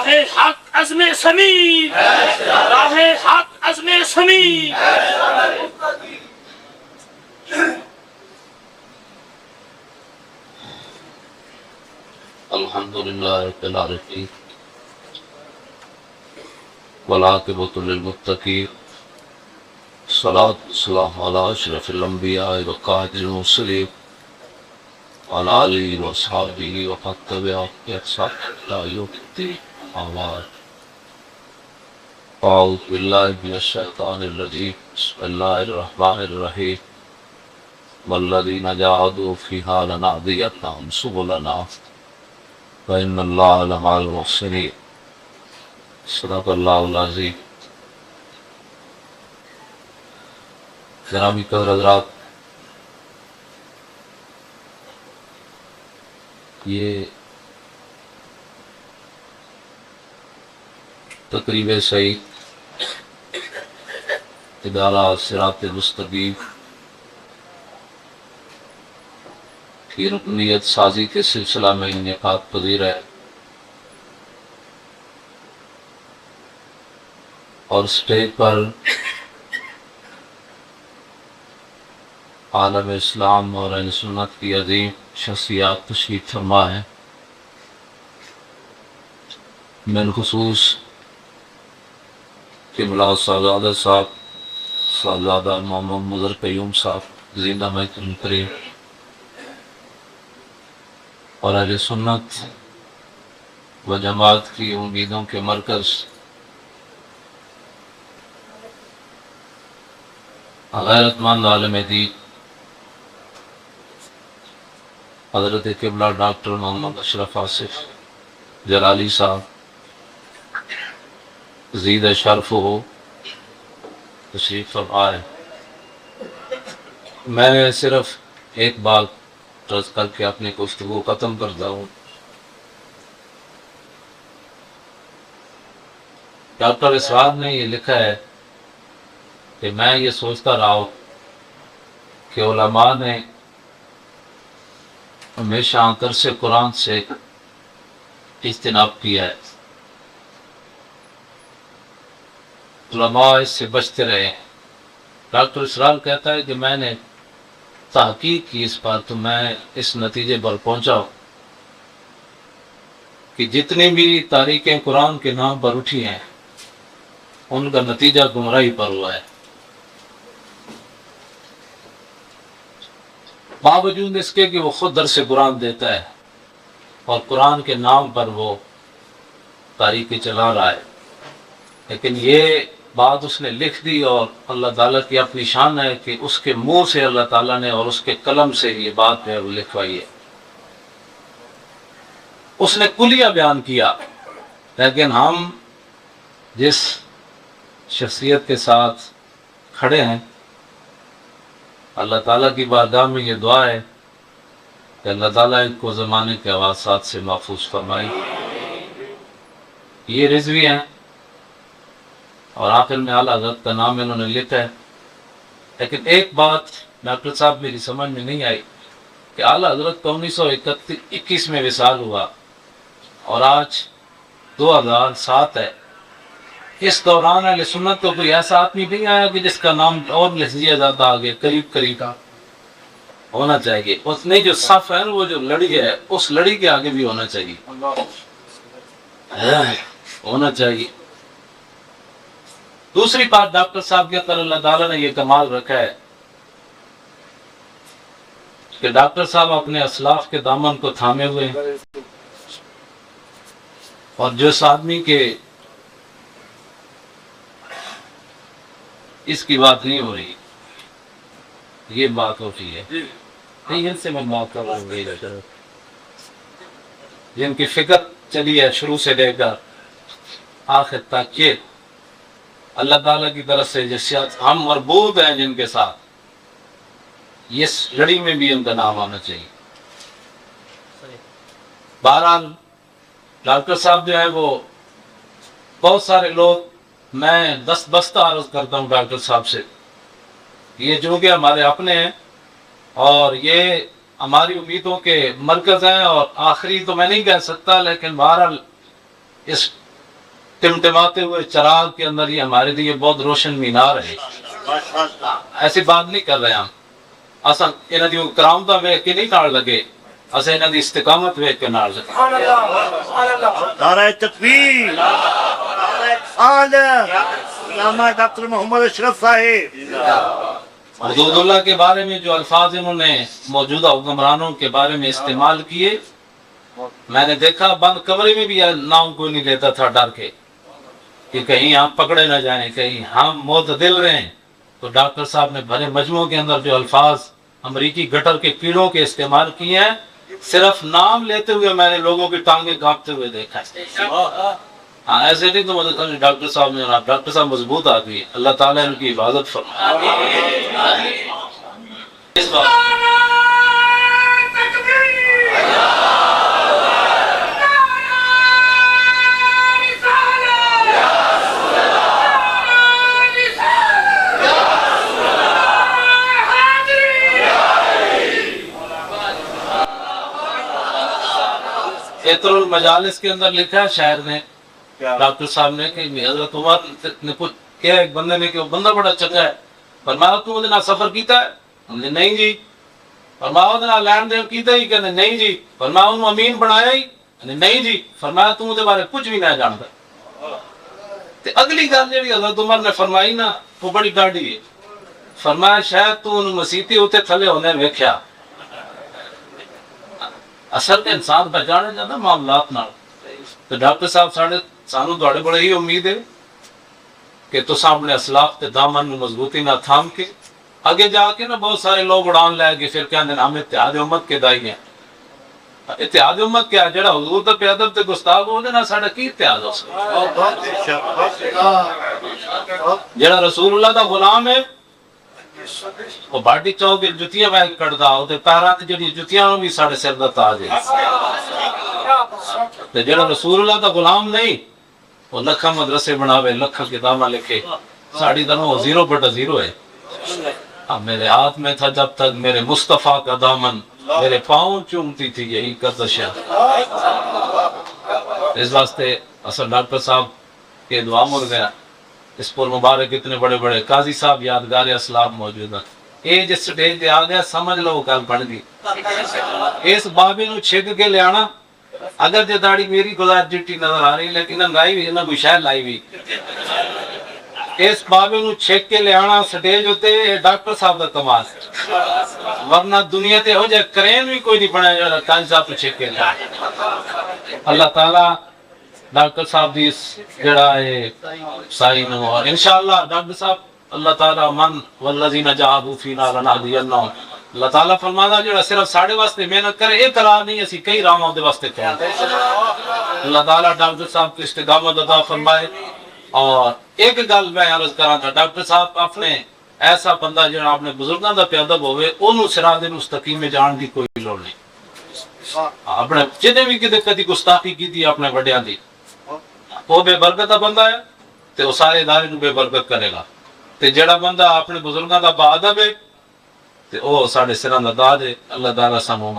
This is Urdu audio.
راہ حق عزم سمی، راہ حق عزم سمی. الحمدللہ رب العالمین والعاقبۃ للمتقین، الصلاۃ والسلام علی اشرف الانبیاء وقائد المرسلین وعلی آلہ واصحابہ ومن تبعہم بإحسان الی یوم الدین. اما بعد، اعوذ باللہ من الشیطان الرجیم، بسم اللہ الرحمن الرحیم. والذین جاہدوا فیہا لنہدینہم سبلنا وَإِنَّ اللَّهَ لَمَعَ الْمُحْسِنِينَ. صدق اللہ العظیم. گرامی قدر حضرات، یہ تقریب سعید ادارہ صراط مستقیم کی رکنیت سازی کے سلسلہ میں انعقاد پذیر ہے، اور اسٹیج پر عالم اسلام اور اہل سنت کی عظیم شخصیات تشریف فرما ہے. بالخصوص قبلہ صاحبزادہ صاحب، صاحبزادہ محمد مظہر قیوم صاحب زندہ محترم کریم، اور اہل سنت و جماعت کی امیدوں کے مرکز غیرت مند عالم دین حضرت قبلہ ڈاکٹر محمد اشرف آصف جلالی صاحب زید شرف ہو تشریف فرما ہے. میں صرف ایک بات عرض کر کے اپنی گفتگو ختم کرتا ہوں. ڈاکٹر اسرار نے یہ لکھا ہے کہ میں یہ سوچتا رہا ہوں کہ علماء نے ہمیشہ درس قرآن سے اجتناب کیا ہے، علماء اس سے بچتے رہے ہیں. ڈاکٹر اسرار کہتا ہے کہ میں نے تحقیق کی اس پر، تو میں اس نتیجے پر پہنچا ہوں کہ جتنی بھی تاریخیں قرآن کے نام پر اٹھی ہیں ان کا نتیجہ گمراہی پر ہوا ہے. باوجود اس کے کہ وہ خود درس قرآن دیتا ہے اور قرآن کے نام پر وہ تاریخیں چلا رہا ہے، لیکن یہ بات اس نے لکھ دی، اور اللہ تعالیٰ کی اپنی شان ہے کہ اس کے منہ سے اللہ تعالیٰ نے اور اس کے قلم سے یہ بات ہے وہ لکھوائی ہے. اس نے کلیہ بیان کیا، لیکن ہم جس شخصیت کے ساتھ کھڑے ہیں، اللہ تعالیٰ کی بارگاہ میں یہ دعا ہے کہ اللہ تعالیٰ ان کو زمانے کے حوادثات سے محفوظ فرمائے. یہ رضوی ہیں اور آخر میں اعلیٰ حضرت کا نام انہوں نے لکھا ہے. لیکن ایک بات ڈاکٹر صاحب میری سمجھ میں نہیں آئی کہ اعلیٰ حضرت کا 1921 میں وصال ہوا اور آج 2007 ہے. اس دوران اہل سنت کو کوئی ایسا آدمی نہیں آیا کہ جس کا نام اور لکھ دیا جاتا آگے، قریب کا ہونا چاہیے. اس نے جو صف ہے وہ جو لڑی ہے اس لڑی کے آگے بھی ہونا چاہیے، ہونا چاہیے. دوسری بات، ڈاکٹر صاحب کے اندر اللہ تعالیٰ نے یہ کمال رکھا ہے کہ ڈاکٹر صاحب اپنے اسلاف کے دامن کو تھامے ہوئے ہیں، اور جس آدمی کے اس کی بات نہیں ہو رہی، یہ بات ہوتی ہے نہیں، ان سے میں بات کر رہا ہوں جن کی فکر چلی ہے شروع سے لے کر آخر تک، یہ اللہ تعالیٰ کی طرف سے جس ہم مربوط ہیں جن کے ساتھ، اس لڑی میں بھی ان کا نام آنا چاہیے. بہرحال ڈاکٹر صاحب جو ہے وہ بہت سارے لوگ، میں بستہ عرض کرتا ہوں ڈاکٹر صاحب سے، یہ جو کہ ہمارے اپنے ہیں اور یہ ہماری امیدوں کے مرکز ہیں، اور آخری تو میں نہیں کہہ سکتا، لیکن بہرحال اس ٹمٹماتے ہوئے چراغ کے اندر یہ ہمارے لیے بہت روشن مینار ہے. ایسی بات نہیں کر رہے ہم. اصل انہاں دی کرامتاں ویکھ کے نہیں نال لگے, اساں انہاں دی استقامت ویکھ کے نال لگے. نعرہ تکبیر, نعرہ رسالت, علامہ ڈاکٹر محمد اشرف صاحب. حدود اللہ کے بارے میں جو الفاظ انہوں نے موجودہ حکمرانوں کے بارے میں استعمال کیے, میں نے دیکھا بند کمرے میں بھی نام کوئی نہیں لیتا تھا ڈر کے کہ کہیں ہم پکڑے نہ جائیں, کہیں ہم معتدل رہیں. تو ڈاکٹر صاحب نے بھرے مجموعوں کے اندر جو الفاظ امریکی گٹر کے کیڑوں کے استعمال کیے ہیں, صرف نام لیتے ہوئے میں نے لوگوں کی ٹانگیں کانپتے ہوئے دیکھا ہے. ہاں ایسے نہیں تو ڈاکٹر صاحب نے, ڈاکٹر صاحب مضبوط آدمی, اللہ تعالیٰ ان کی حفاظت فرمائے. اس بات ایتر المجالس کے اندر لکھا ہے شاعر نے, ڈاکٹر صاحب نے, کہ حضرت عمر نے کیا ایک بندے نے کہ وہ بندہ بڑا چنگا ہے, فرمایا تو وہ سفر کیتا ہے؟ ہم نے نہیں جی. فرمایا وہ لین دین کیتا ہی, کہ نہیں جی. فرمایا انہوں امین بنایا ہی, نہیں جی. فرمایا تو وہ بارے کچھ بھی نہ جانتا. تے اگلی گل جی حضرت عمر نے فرمائی نا وہ بڑی ڈاڈی ہے. فرمایا شاید تو انہوں مسیتی ہوتے تھلے ہونے ویکھیا. اصل تے انسان پہچانے جاتا معاملات نال. تو ڈاکٹر صاحب سانو تواڈے بڑے ہی امید ہے کہ تساں اپنے اسلاف تے دامن نوں مضبوطی نہ تھام کے آگے جا کے نا بہت سارے لوگ اڑان لے کے پھر کہندے ہم اتحاد امت کے دائی ہیں. اتحاد امت کیا, جڑا حضور دا بے ادب تے گستاخ ہو دے نا ساڈا کی اتحاد ہو سکدا؟ جڑا رسول اللہ دا غلام ہے وہ باٹی چوک جتیاں وے کٹدا, تے پیراں تے جڑی جتیاں بھی ساڈے سر دا تاج ہے. تے جڑا رسول اللہ دا غلام نہیں وہ لکھاں مدرسے بناوے, لکھاں کتاباں لکھے, ساڑی طرح وہ 0/0 ہے. میرے ہاتھ میں تھا جب تک میرے مصطفیٰ کا دامن, میرے پاؤں چومتی تھی یہی کردشاں. اس واسطے اصل ڈاکٹر صاحب کے دعا مر گیا. اس پر مبارک اتنے بڑے بڑے قاضی صاحب یادگار اسلام موجود ہیں. یہ جس سٹیج پہ آ گیا سمجھ لو کل پڑ گئی. اس بابے نو چھک کے لے آنا, اگر جے داڑھی میری گزار جٹی نظر آ رہی لیکن لائی بھی نہ کوئی شاید لائی بھی, اس بابے نو چھک کے لے آنا سٹیج ہوتے ڈاکٹر صاحب کا کمال. ورنہ دنیا تے ہو جائے کرین بھی کوئی نہیں بنا جو قاضی صاحب کو چھک کے لے. اللہ تعالیٰ ڈاکٹر صاحب دی جڑا ہے سائی نو, اور انشاءاللہ ڈاکٹر صاحب اللہ تعالیٰ من والذین جاہدوا فینا لنہدینہم, اللہ تعالیٰ فرماتا جڑا صرف ساڑھے واسطے محنت کرے ایک راہ نہیں اسی کئی راہوں دے واسطے کریں. اللہ تعالیٰ ڈاکٹر صاحب کی استقامت عطا فرمائے. اور ایک گل میں عرض کراں تھا, ڈاکٹر صاحب اپنے ایسا بندہ جڑا اپنے بزرگاں دا پیادب ہوئے انہوں صراط مستقیم میں جان دی کوئی لوڑ نہیں. اپنے جنے بھی کدی گستاخی کی تھی اپنے بڑیاں دی, وہ بے برکت بندہ ہے تے وہ سارے ادارے نو بے برکت کرے گا. تے جڑا بندہ اپنے بزرگاں دا با ادب ہے تے وہ ساڈے سراں دا تاج ہے. اللہ تعالیٰ سانوں